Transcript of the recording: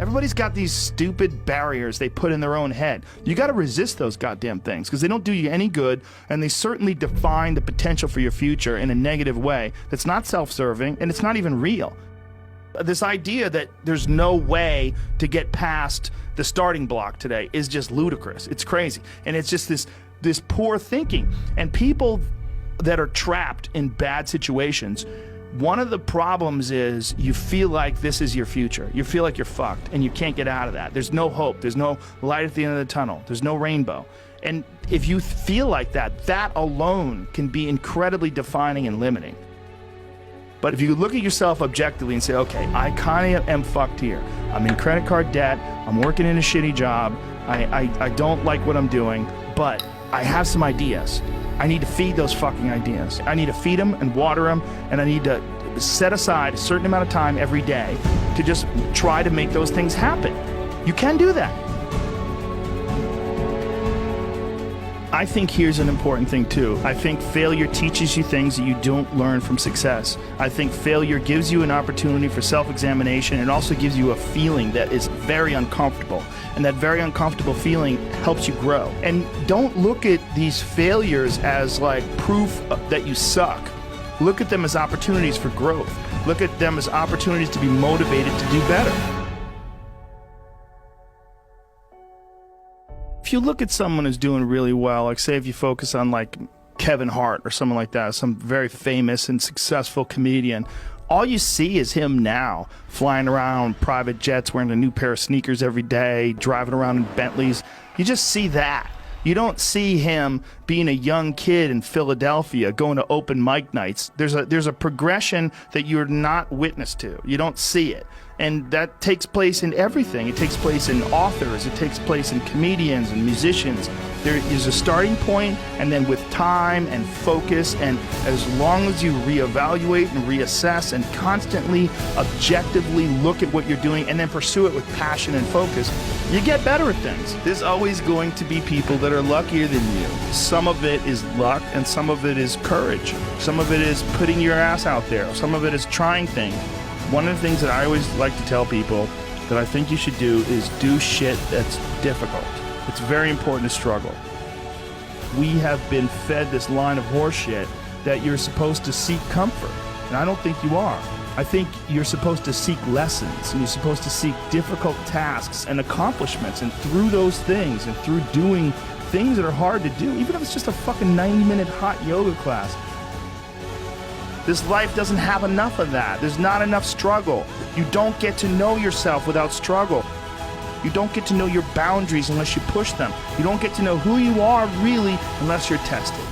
Everybody's got these stupid barriers they put in their own head. You got to resist those goddamn things because they don't do you any good, and they certainly define the potential for your future in a negative way that's not self-serving and it's not even real. This idea that there's no way to get past the starting block today is just ludicrous. It's crazy. And it's just this poor thinking. And people that are trapped in bad situations, one of the problems is you feel like this is your future. You feel like you're fucked and you can't get out of that. There's no hope. There's no light at the end of the tunnel. There's no rainbow. And if you feel like that, that alone can be incredibly defining and limiting. But if you look at yourself objectively and say, okay, I kind of am fucked here. I'm in credit card debt. I'm working in a shitty job. I don't like what I'm doing, but I have some ideas. I need to feed those fucking ideas. I need to feed them and water them, and I need to set aside a certain amount of time every day to just try to make those things happen. You can do that. I think here's an important thing too. I think failure teaches you things that you don't learn from success. I think failure gives you an opportunity for self-examination. It also gives you a feeling that is very uncomfortable. And that very uncomfortable feeling helps you grow. And don't look at these failures as like proof that you suck. Look at them as opportunities for growth. Look at them as opportunities to be motivated to do better. If you look at someone who's doing really well, like say if you focus on like Kevin Hart or someone like that, some very famous and successful comedian, all you see is him now flying around private jets, wearing a new pair of sneakers every day, driving around in Bentleys. You just see that. You don't see him being a young kid in Philadelphia going to open mic nights. There's a progression that you're not witness to. You don't see it. And that takes place in everything. It takes place in authors. It takes place in comedians and musicians. There is a starting point, and then with time and focus, and as long as you reevaluate and reassess and constantly objectively look at what you're doing and then pursue it with passion and focus, you get better at things. There's always going to be people that are luckier than you. Some of it is luck, and some of it is courage. Some of it is putting your ass out there. Some of it is trying things. One of the things that I always like to tell people that I think you should do is do shit that's difficult. It's very important to struggle. We have been fed this line of horseshit that you're supposed to seek comfort, and I don't think you are. I think you're supposed to seek lessons, and you're supposed to seek difficult tasks and accomplishments, and through those things, and through doing things that are hard to do, even if it's just a fucking 90-minute hot yoga class, this life doesn't have enough of that. There's not enough struggle. You don't get to know yourself without struggle. You don't get to know your boundaries unless you push them. You don't get to know who you are really unless you're tested.